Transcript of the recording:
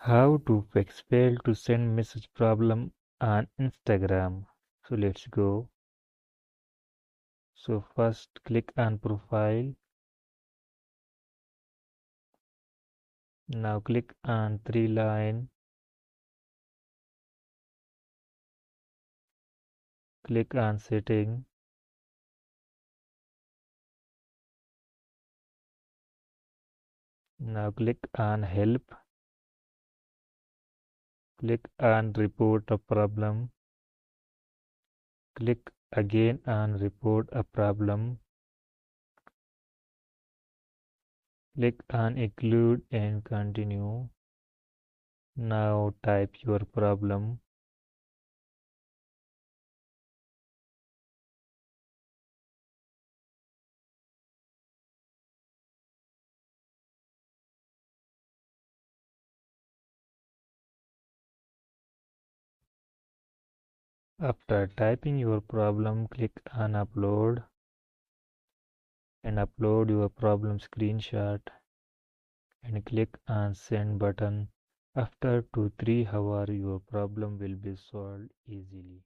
How to fix fail to send message problem on Instagram. So let's go. So first click on profile. Now click on three line. Click on setting. Now click on help. Click on report a problem. Click again on report a problem. Click on include and continue. Now type your problem. After typing your problem, click on upload and upload your problem screenshot and click on send button. After 2-3 hours your problem will be solved easily.